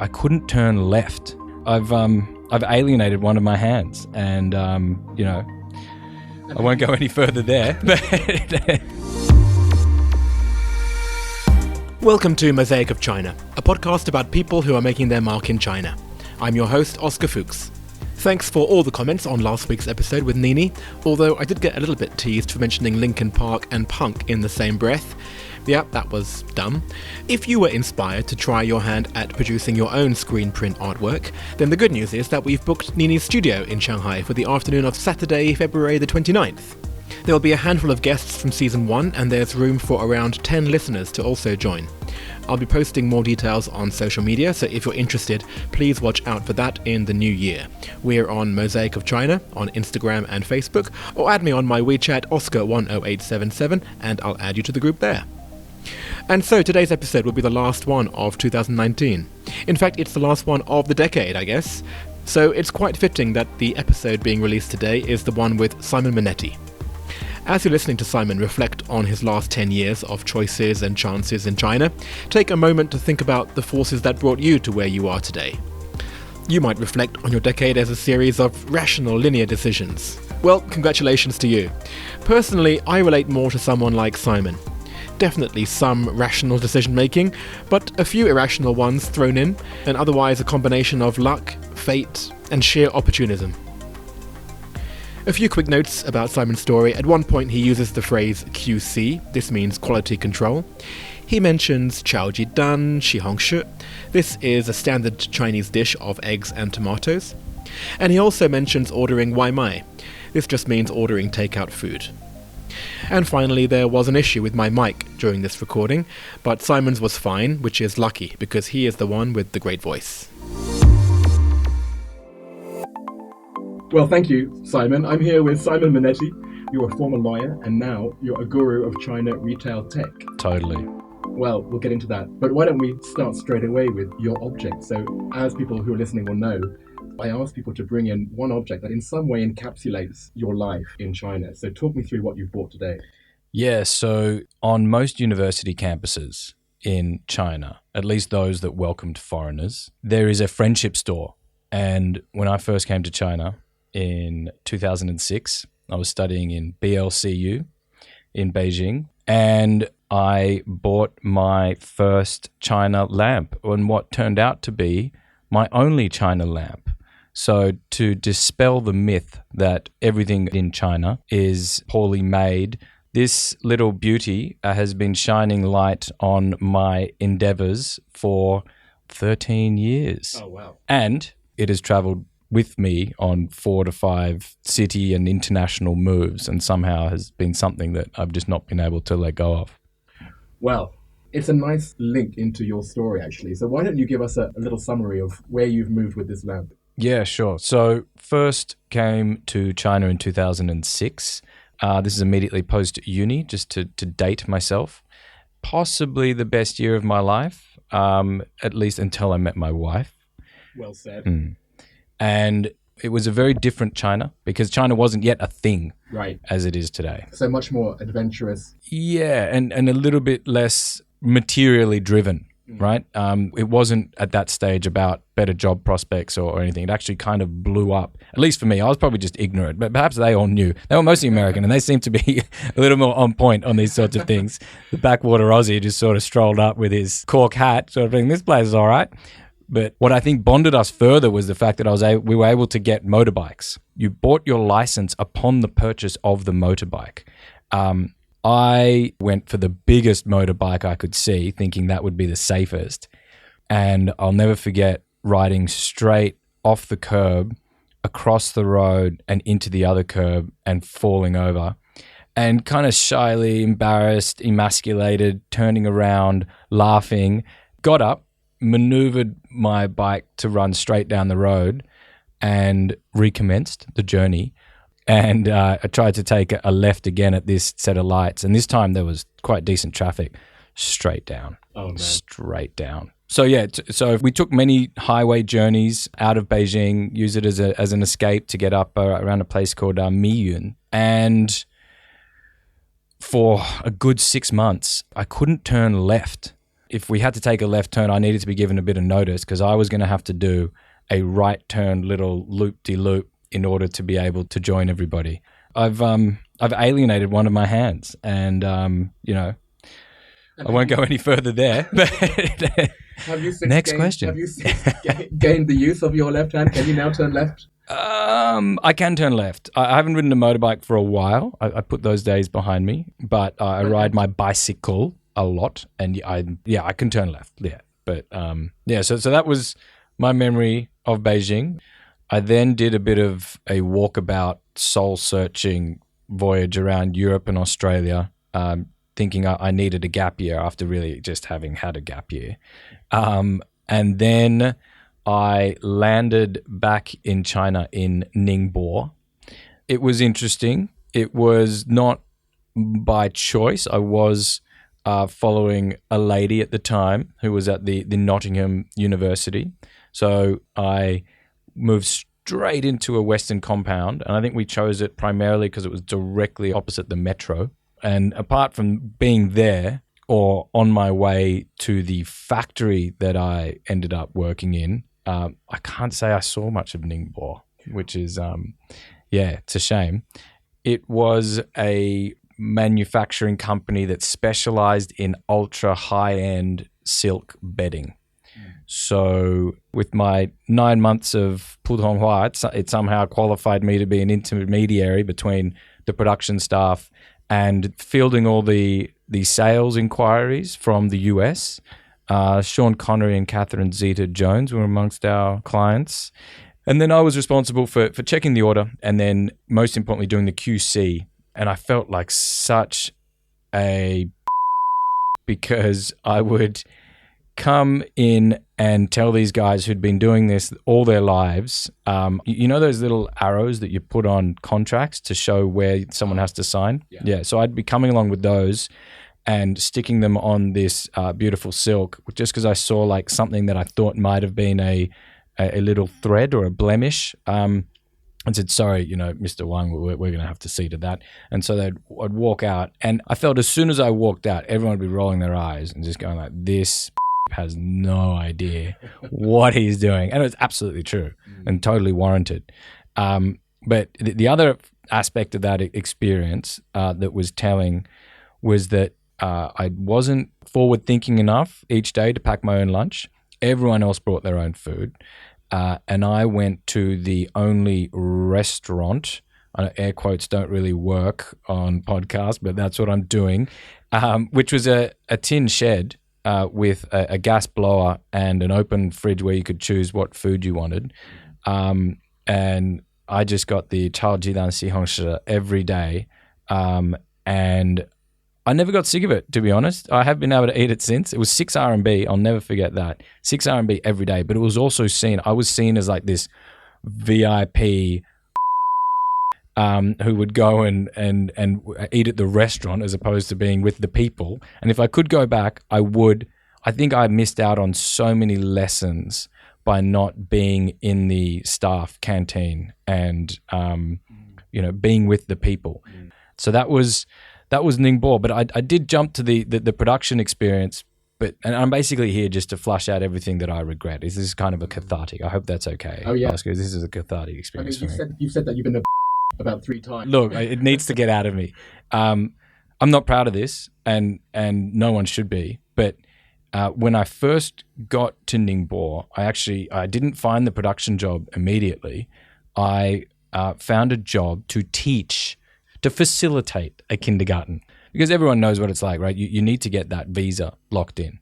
I couldn't turn left. I've alienated one of my hands, and I won't go any further there. Welcome to Mosaic of China, a podcast about people who are making their mark in China. I'm your host, Oscar Fuchs. Thanks for all the comments on last week's episode with Nini, although I did get a little bit teased for mentioning Linkin Park and punk in the same breath. Yeah, that was dumb. If you were inspired to try your hand at producing your own screen print artwork, then the good news is that we've booked Nini's studio in Shanghai for the afternoon of Saturday, February the 29th. There will be a handful of guests from season 1, and there's room for around 10 listeners to also join. I'll be posting more details on social media, so if you're interested, please watch out for that in the new year. We're on Mosaic of China on Instagram and Facebook, or add me on my WeChat s01e17, and I'll add you to the group there. And so today's episode will be the last one of 2019. In fact, it's the last one of the decade, I guess. So it's quite fitting that the episode being released today is the one with Simon Manetti. As you're listening to Simon reflect on his last 10 years of choices and chances in China, take a moment to think about the forces that brought you to where you are today. You might reflect on your decade as a series of rational, linear decisions. Well, congratulations to you. Personally, I relate more to someone like Simon. Definitely some rational decision-making, but a few irrational ones thrown in, and otherwise a combination of luck, fate, and sheer opportunism. A few quick notes about Simon's story. At one point he uses the phrase QC, this means quality control. He mentions Chaoji Dan, Shihongshi. This is a standard Chinese dish of eggs and tomatoes. And he also mentions ordering Waimai. This just means ordering takeout food. And finally, there was an issue with my mic during this recording, but Simon's was fine, which is lucky, because he is the one with the great voice. Well, thank you, Simon. I'm here with Simon Manetti. You're a former lawyer, and now you're a guru of China retail tech. Totally. Well, we'll get into that. But why don't we start straight away with your object? So, as people who are listening will know, I ask people to bring in one object that in some way encapsulates your life in China. So talk me through what you've brought today. Yeah, so on most university campuses in China, at least those that welcomed foreigners, there is a friendship store. And when I first came to China in 2006, I was studying in BLCU in Beijing, and I bought my first China lamp, and what turned out to be my only China lamp. So to dispel the myth that everything in China is poorly made, this little beauty has been shining light on my endeavors for 13 years. Oh, wow. And it has traveled with me on 4 to 5 city and international moves, and somehow has been something that I've just not been able to let go of. Well, it's a nice link into your story, actually. So why don't you give us a little summary of where you've moved with this lamp? Yeah, sure. So first came to China in 2006. This is immediately post-uni, just to date myself. Possibly the best year of my life, at least until I met my wife. Well said. And it was a very different China, because China wasn't yet a thing as it is today. So much more adventurous. Yeah, and a little bit less materially driven. Right? It wasn't at that stage about better job prospects or anything. It actually kind of blew up. At least for me, I was probably just ignorant, but perhaps they all knew. They were mostly American, and they seemed to be a little more on point on these sorts of things. The backwater Aussie just sort of strolled up with his cork hat, sort of thinking, this place is all right. But what I think bonded us further was the fact that we were able to get motorbikes. You bought your license upon the purchase of the motorbike. I went for the biggest motorbike I could see, thinking that would be the safest. And I'll never forget riding straight off the curb, across the road and into the other curb and falling over. And kind of shyly, embarrassed, emasculated, turning around, laughing, got up, maneuvered my bike to run straight down the road and recommenced the journey. And I tried to take a left again at this set of lights. And this time there was quite decent traffic. Straight down. Oh, man. Straight down. So yeah, so we took many highway journeys out of Beijing, used it as an escape to get up around a place called Miyun. And for a good 6 months, I couldn't turn left if we had to take a left turn, I needed to be given a bit of notice because I was going to have to do a right turn little loop-de-loop in order to be able to join everybody. I've alienated one of my hands, and I won't go any further there. But have you next question. Have you gained the use of your left hand? Can you now turn left? I can turn left. I haven't ridden a motorbike for a while. I put those days behind me, but I ride my bicycle a lot, and I can turn left. Yeah, but so that was my memory of Beijing. I then did a bit of a walkabout, soul-searching voyage around Europe and Australia, thinking I needed a gap year after really just having had a gap year. And then I landed back in China in Ningbo. It was interesting. It was not by choice. I was following a lady at the time who was at the Nottingham University. So I moved straight into a Western compound, and I think we chose it primarily because it was directly opposite the metro. And apart from being there or on my way to the factory that I ended up working in, I can't say I saw much of Ningbo, which is, it's a shame. It was a manufacturing company that specialized in ultra high-end silk bedding. So with my 9 months of Putonghua, it somehow qualified me to be an intermediary between the production staff and fielding all the sales inquiries from the US. Sean Connery and Catherine Zeta-Jones were amongst our clients. And then I was responsible for checking the order and then most importantly doing the QC. And I felt like such a because I would come in and tell these guys who'd been doing this all their lives, you know those little arrows that you put on contracts to show where someone has to sign? Yeah. So I'd be coming along with those and sticking them on this beautiful silk just because I saw like something that I thought might have been a little thread or a blemish. And said, sorry, Mr. Wang, we're going to have to see to that. And so I'd walk out. And I felt as soon as I walked out, everyone would be rolling their eyes and just going like, this has no idea what he's doing. And it was absolutely true and totally warranted. But the other aspect of that experience that was telling was that I wasn't forward thinking enough each day to pack my own lunch. Everyone else brought their own food. And I went to the only restaurant, air quotes don't really work on podcasts, but that's what I'm doing, which was a tin shed with a gas blower and an open fridge where you could choose what food you wanted. And I just got the Chao Jidan Xihongshi every day. And I never got sick of it, to be honest. I have been able to eat it since. It was 6 RMB. I'll never forget that. 6 RMB every day. But it was also I was seen as like this VIP who would go and eat at the restaurant as opposed to being with the people. And if I could go back, I would. I think I missed out on so many lessons by not being in the staff canteen and, being with the people. So that was Ningbo, but I did jump to the production experience, and I'm basically here just to flush out everything that I regret. This is kind of a cathartic. I hope that's okay. Oh, yeah. Oscar, this is a cathartic experience for me. You've said that you've been about 3 times. Look, it needs to get out of me. I'm not proud of this, and no one should be, but when I first got to Ningbo, I didn't find the production job immediately. I found a job to facilitate a kindergarten, because everyone knows what it's like, right? You need to get that visa locked in.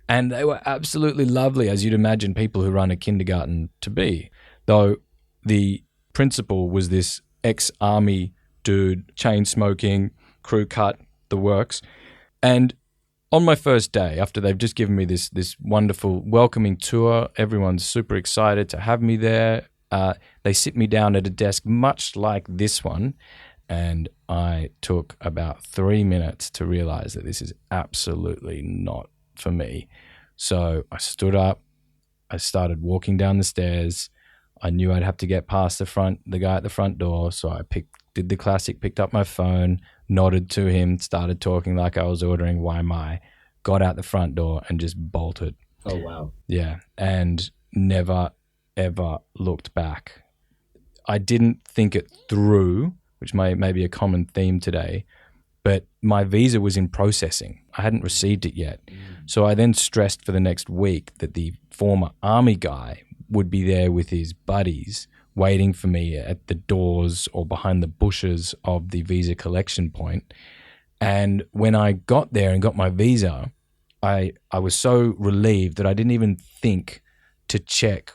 And they were absolutely lovely, as you'd imagine people who run a kindergarten to be. Though the principal was this ex-army dude, chain smoking, crew cut, the works. And on my first day, after they've just given me this wonderful welcoming tour, everyone's super excited to have me there. They sit me down at a desk much like this one. And I took about 3 minutes to realize that this is absolutely not for me. So I stood up, I started walking down the stairs. I knew I'd have to get past the guy at the front door. So I did the classic, picked up my phone, nodded to him, started talking like I was ordering Wai Mai, got out the front door and just bolted. Oh, wow. Yeah, and never, ever looked back. I didn't think it through, which may be a common theme today, but my visa was in processing. I hadn't received it yet. So I then stressed for the next week that the former army guy would be there with his buddies waiting for me at the doors or behind the bushes of the visa collection point. And when I got there and got my visa, I was so relieved that I didn't even think to check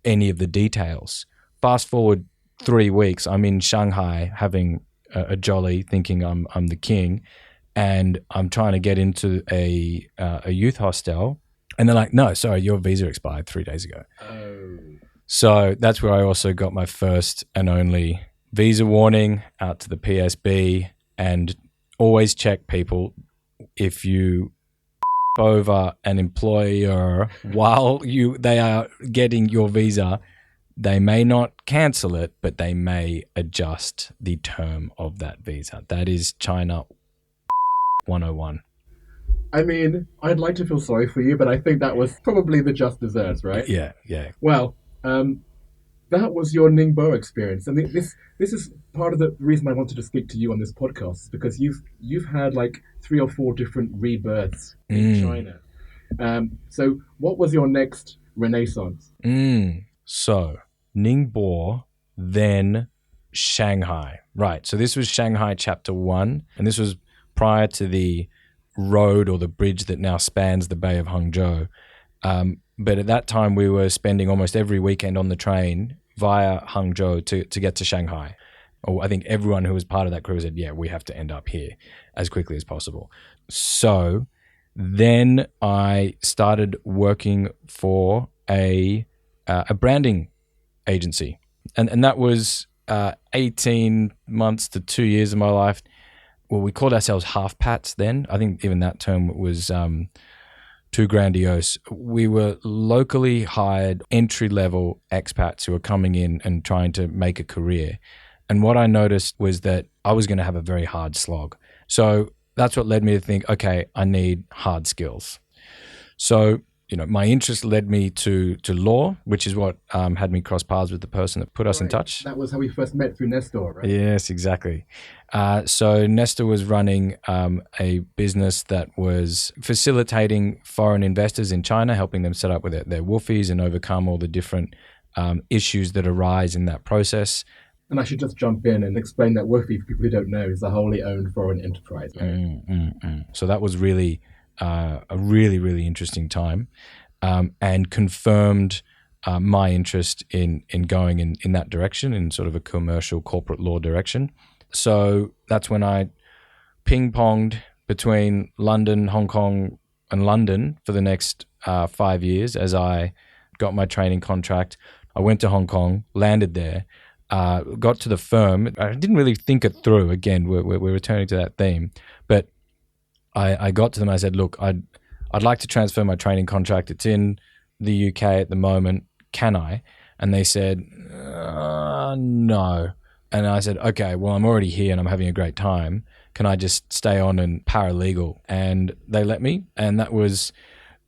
any of the details. Fast forward 3 weeks, I'm in Shanghai having a jolly, thinking I'm the king, and I'm trying to get into a youth hostel, and they're like, "No, sorry, your visa expired 3 days ago." Oh. So that's where I also got my first and only visa warning out to the PSB. And always check, people, if you over an employer while they are getting your visa, they may not cancel it, but they may adjust the term of that visa. That is China 101. I mean, I'd like to feel sorry for you, but I think that was probably the just desserts, right? Yeah. Well, that was your Ningbo experience, and this is part of the reason I wanted to speak to you on this podcast, because you've had like 3 or 4 different rebirths in China. So what was your next renaissance? So Ningbo, then Shanghai. Right. So this was Shanghai chapter 1, and this was prior to the road or the bridge that now spans the Bay of Hangzhou. But at that time, we were spending almost every weekend on the train via Hangzhou to get to Shanghai. Or I think everyone who was part of that crew said, yeah, we have to end up here as quickly as possible. So then I started working for a branding agency. And that was 18 months to 2 years of my life. Well, we called ourselves half-pats then. I think even that term was too grandiose. We were locally hired entry-level expats who were coming in and trying to make a career. And what I noticed was that I was going to have a very hard slog. So that's what led me to think, okay, I need hard skills. So, my interest led me to law, which is what had me cross paths with the person that put us in touch. That was how we first met, through Nestor, right? Yes, exactly. So Nestor was running a business that was facilitating foreign investors in China, helping them set up with their woofers and overcome all the different issues that arise in that process. And I should just jump in and explain that Woofy, for people who don't know, is a wholly owned foreign enterprise. Right? So that was really a really, really interesting time, and confirmed my interest in going in that direction, in sort of a commercial corporate law direction. So that's when I ping-ponged between London, Hong Kong, and London for the next 5 years as I got my training contract. I went to Hong Kong, landed there, got to the firm. I didn't really think it through. Again, we're returning to that theme, but I got to them. I said, look, I'd like to transfer my training contract. It's in the UK at the moment. Can I? And they said, no. And I said, okay, well, I'm already here and I'm having a great time. Can I just stay on and paralegal? And they let me. And that was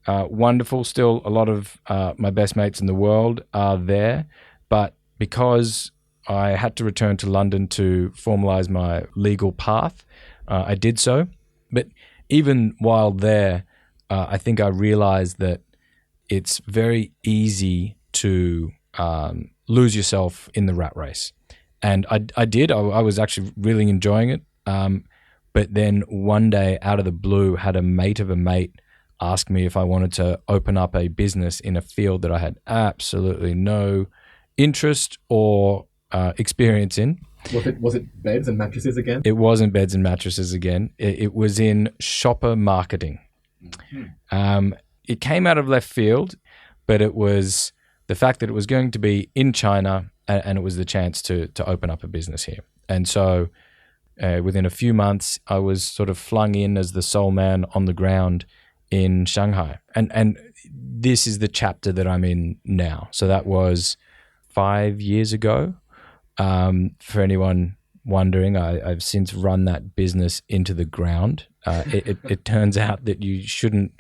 wonderful. Still, a lot of my best mates in the world are there. But because I had to return to London to formalize my legal path, I did so. But even while there, I think I realized that it's very easy to lose yourself in the rat race. And I did. I was actually really enjoying it. But then one day, out of the blue, had a mate of a mate ask me if I wanted to open up a business in a field that I had absolutely no interest or experience in. Was it beds and mattresses again? It wasn't beds and mattresses again. It was in shopper marketing. It came out of left field, but it was the fact that it was going to be in China, and it was the chance to open up a business here. And so within a few months, I was sort of flung in as the sole man on the ground in Shanghai. And this is the chapter that I'm in now. So that was 5 years ago. For anyone wondering, I've since run that business into the ground. It turns out that you shouldn't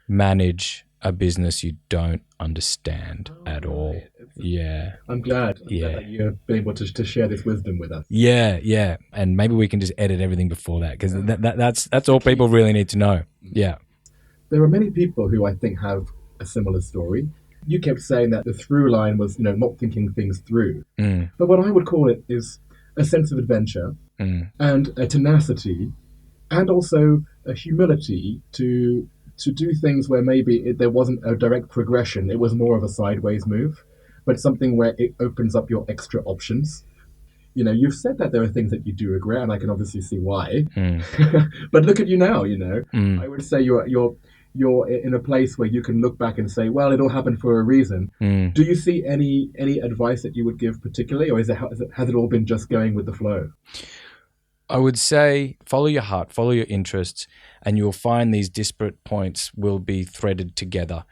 manage a business you don't understand at all. Yeah. I'm glad that you've been able to share this wisdom with us. Yeah. And maybe we can just edit everything before that, because that's all people really need to know. Yeah. There are many people who I think have a similar story. You kept saying that the through line was, not thinking things through. But what I would call it is a sense of adventure and a tenacity, and also a humility to do things where maybe there wasn't a direct progression. It was more of a sideways move, but something where it opens up your extra options. You've said that there are things that you do regret, and I can obviously see why. But look at you now. I would say you're in a place where you can look back and say, well, it all happened for a reason. Do you see any advice that you would give particularly, or has it all been just going with the flow? I would say follow your heart, follow your interests, and you'll find these disparate points will be threaded together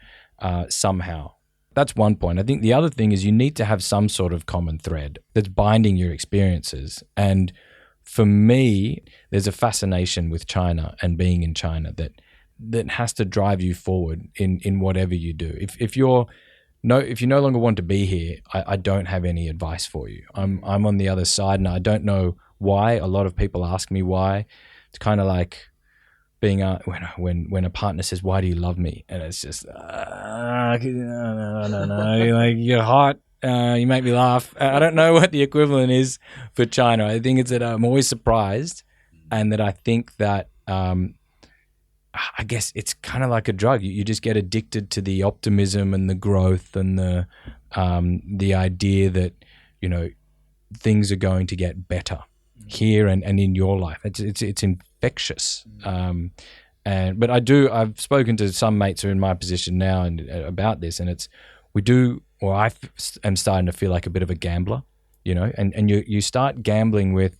somehow. That's one point. I think the other thing is you need to have some sort of common thread that's binding your experiences. And for me, there's a fascination with China and being in China that has to drive you forward in whatever you do. If you no longer want to be here, I don't have any advice for you. I'm on the other side, and I don't know why. A lot of people ask me why. It's kind of like being when a partner says, "Why do you love me?" And it's just I don't know, like, you're hot. You make me laugh. I don't know what the equivalent is for China. I think it's that I'm always surprised, and that I think that I guess it's kind of like a drug. You just get addicted to the optimism and the growth and the idea that things are going to get better here and in your life. It's infectious. But I've spoken to some mates who are in my position now and about this, and I am starting to feel like a bit of a gambler, and you start gambling with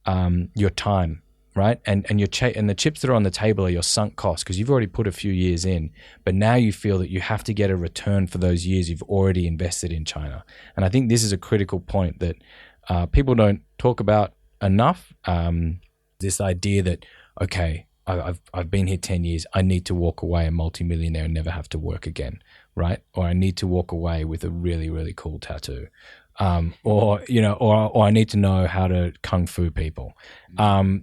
your time, right? And the chips that are on the table are your sunk costs, because you've already put a few years in, but now you feel that you have to get a return for those years you've already invested in China. And I think this is a critical point that people don't talk about enough. This idea that, okay, I've been here 10 years, I need to walk away a multimillionaire and never have to work again, right? Or I need to walk away with a really, really cool tattoo. Or I need to know how to kung fu people.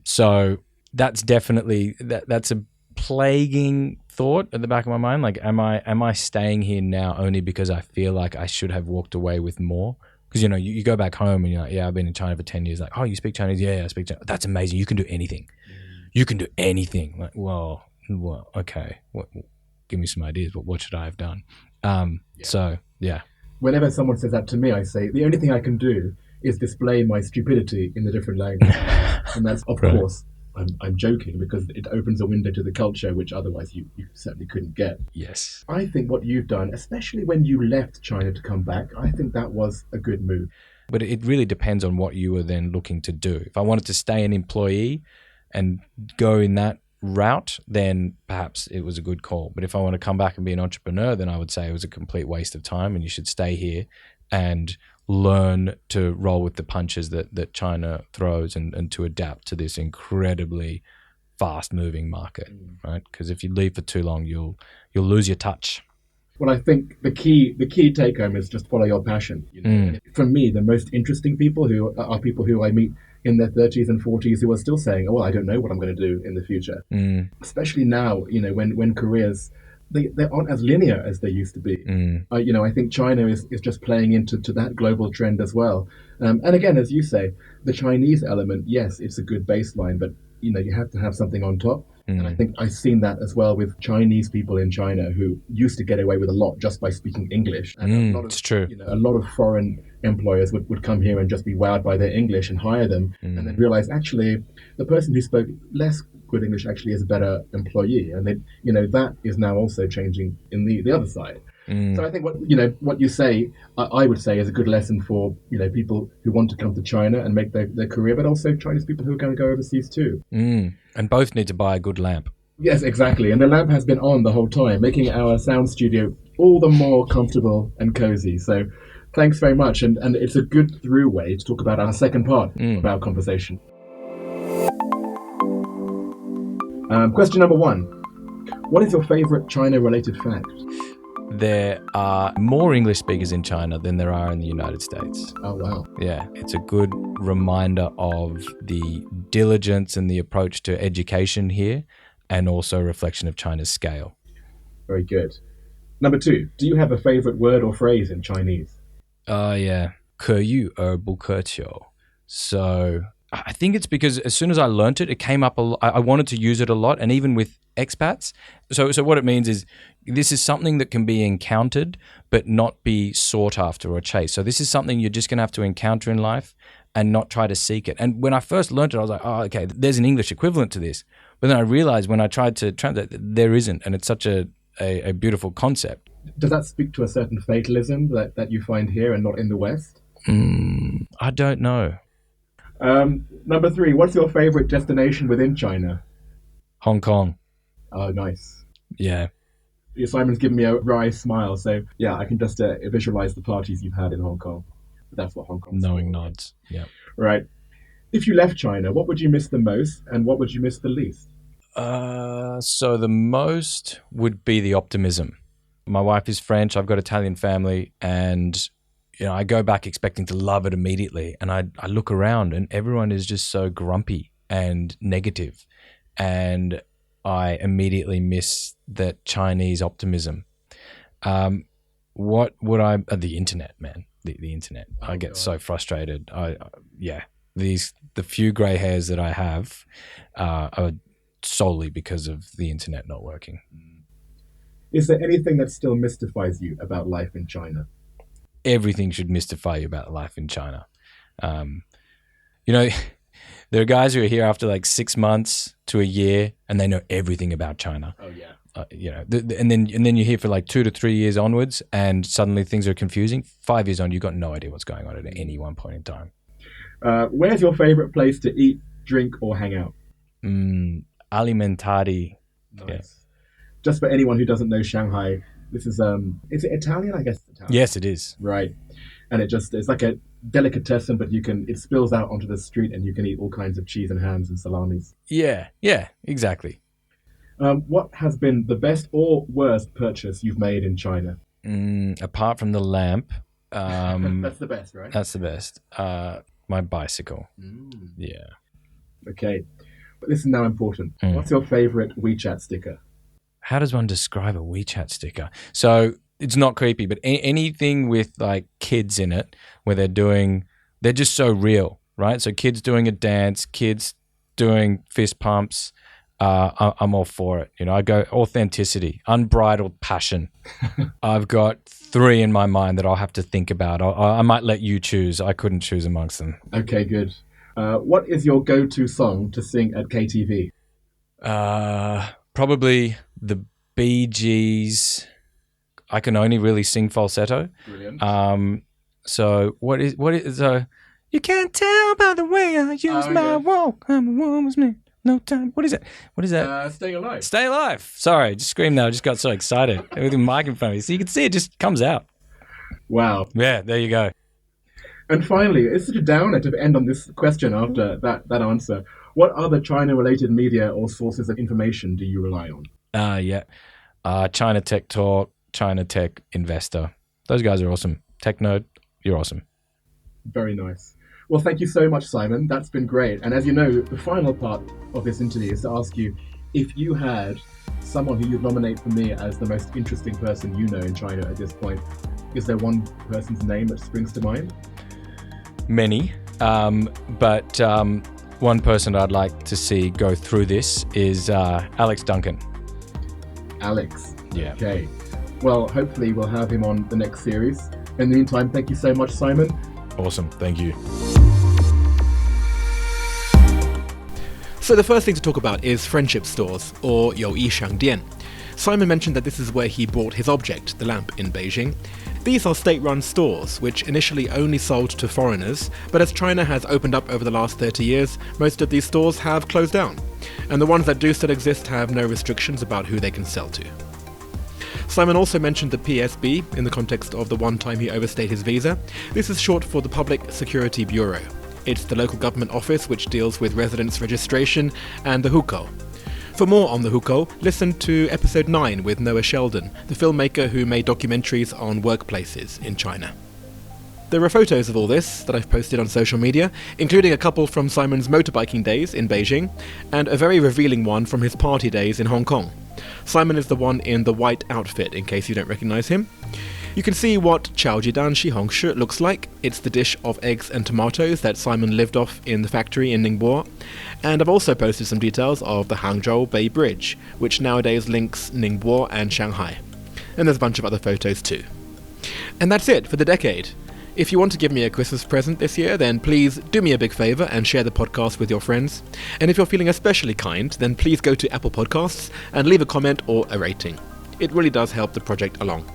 So that's definitely that's a plaguing thought at the back of my mind. Like, am I staying here now only because I feel like I should have walked away with more? Because you go back home and you're like, yeah, I've been in China for 10 years. Like, oh, you speak Chinese? Yeah, I speak Chinese. That's amazing. You can do anything. You can do anything. Like, well, okay. Give me some ideas. What should I have done? So yeah. Whenever someone says that to me, I say the only thing I can do is display my stupidity in the different language. And that's, of course, I'm joking, because it opens a window to the culture which otherwise you certainly couldn't get. Yes. I think what you've done, especially when you left China to come back, I think that was a good move. But it really depends on what you were then looking to do. If I wanted to stay an employee and go in that route, then perhaps it was a good call. But if I want to come back and be an entrepreneur, then I would say it was a complete waste of time, and you should stay here and learn to roll with the punches that China throws and to adapt to this incredibly fast moving market, right? Because if you leave for too long, you'll lose your touch. Well, I think the key take home is just follow your passion. For me, the most interesting people are people who I meet in their 30s and 40s who are still saying, oh, well, I don't know what I'm going to do in the future. Especially now, when careers, they aren't as linear as they used to be. I think China is just playing into that global trend as well. And again, as you say, the Chinese element, yes, it's a good baseline, but you have to have something on top. And I think I've seen that as well with Chinese people in China who used to get away with a lot just by speaking English. And it's true. A lot of foreign employers would come here and just be wowed by their English and hire them, and then realize actually the person who spoke less good English actually is a better employee. And that is now also changing in the other side. So I think what you say, I would say, is a good lesson for people who want to come to China and make their career, but also Chinese people who are going to go overseas too. And both need to buy a good lamp. Yes, exactly. And the lamp has been on the whole time, making our sound studio all the more comfortable and cozy. So thanks very much. And it's a good through way to talk about our second part of our conversation. Question number 1. What is your favorite China-related fact? There are more English speakers in China than there are in the United States. Oh, wow. Yeah, it's a good reminder of the diligence and the approach to education here, and also a reflection of China's scale. Very good. Number 2. Do you have a favorite word or phrase in Chinese? Yeah. 可遇而不可求. So I think it's because as soon as I learnt it, it came up a lot. I wanted to use it a lot, and even with expats. So what it means is this is something that can be encountered but not be sought after or chased. So this is something you're just going to have to encounter in life and not try to seek it. And when I first learnt it, I was like, oh, okay, there's an English equivalent to this. But then I realized when I tried to translate, there isn't, and it's such a beautiful concept. Does that speak to a certain fatalism that you find here and not in the West? I don't know. Number 3, what's your favorite destination within China? Hong Kong. Oh, nice. Yeah. Simon's giving me a wry smile, so yeah, I can just visualize the parties you've had in Hong Kong. That's what Hong Kong is. Knowing nods. Yeah. Right. If you left China, what would you miss the most and what would you miss the least? So the most would be the optimism. My wife is French. I've got Italian family, and I go back expecting to love it immediately, and I look around and everyone is just so grumpy and negative, and I immediately miss that Chinese optimism. What would I? The internet, man. The internet. I get so frustrated. The few grey hairs that I have are solely because of the internet not working. Is there anything that still mystifies you about life in China? Everything should mystify you about life in China. There are guys who are here after like 6 months to a year, and they know everything about China. Oh yeah. And then you're here for like 2 to 3 years onwards, and suddenly things are confusing. 5 years on, you've got no idea what's going on at any one point in time. Where's your favorite place to eat, drink, or hang out? Alimentari. Nice. Yeah. Just for anyone who doesn't know Shanghai, this is it Italian? I guess it's Italian. Yes, it is. Right. And it's like a delicatessen, but it spills out onto the street and you can eat all kinds of cheese and hams and salamis. Yeah, exactly. What has been the best or worst purchase you've made in China? Apart from the lamp. That's the best, right? That's the best. My bicycle. Yeah. Okay. But this is now important. What's your favorite WeChat sticker? How does one describe a WeChat sticker? So it's not creepy, but anything with like kids in it where they're just so real, right? So kids doing a dance, kids doing fist pumps. I'm all for it. I go authenticity, unbridled passion. I've got 3 in my mind that I'll have to think about. I might let you choose. I couldn't choose amongst them. Okay, good. What is your go-to song to sing at KTV? Probably the Bee Gees. I can only really sing falsetto. Brilliant. So what is you can't tell by the way I use my walk. I'm a woman's man. No time. What is it? What is that? Staying Alive. Stay Alive. Sorry, I just screamed now. I just got so excited with the mic in front of me. So you can see it just comes out. Wow. Yeah, there you go. And finally, it's such a downer to end on this question after that answer. What other China-related media or sources of information do you rely on? China Tech Talk, China Tech Investor. Those guys are awesome. Tech Node, you're awesome. Very nice. Well, thank you so much, Simon. That's been great. And as you know, the final part of this interview is to ask you if you had someone who you'd nominate for me as the most interesting person you know in China at this point. Is there one person's name that springs to mind? Many, but one person I'd like to see go through this is Alex Duncan. Alex. Yeah. Okay. Well, hopefully we'll have him on the next series. In the meantime, thank you so much, Simon. Awesome. Thank you. So the first thing to talk about is friendship stores, or 友谊商店. Simon mentioned that this is where he bought his object, the lamp, in Beijing. These are state-run stores, which initially only sold to foreigners, but as China has opened up over the last 30 years, most of these stores have closed down. And the ones that do still exist have no restrictions about who they can sell to. Simon also mentioned the PSB in the context of the one time he overstayed his visa. This is short for the Public Security Bureau. It's the local government office which deals with residence registration and the hukou. For more on the hukou, listen to episode 9 with Noah Sheldon, the filmmaker who made documentaries on workplaces in China. There are photos of all this that I've posted on social media, including a couple from Simon's motorbiking days in Beijing, and a very revealing one from his party days in Hong Kong. Simon is the one in the white outfit, in case you don't recognise him. You can see what chaojidan shihongshi looks like. It's the dish of eggs and tomatoes that Simon lived off in the factory in Ningbo. And I've also posted some details of the Hangzhou Bay Bridge, which nowadays links Ningbo and Shanghai. And there's a bunch of other photos too. And that's it for the decade. If you want to give me a Christmas present this year, then please do me a big favour and share the podcast with your friends. And if you're feeling especially kind, then please go to Apple Podcasts and leave a comment or a rating. It really does help the project along.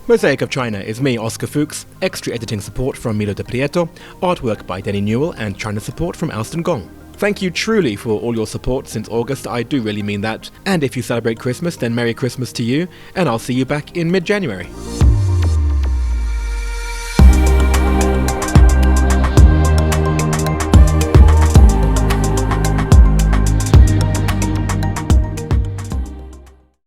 Mosaic of China is me, Oscar Fuchs, extra editing support from Milo de Prieto, artwork by Denny Newell, and China support from Alston Gong. Thank you truly for all your support since August, I do really mean that. And if you celebrate Christmas, then Merry Christmas to you, and I'll see you back in mid-January.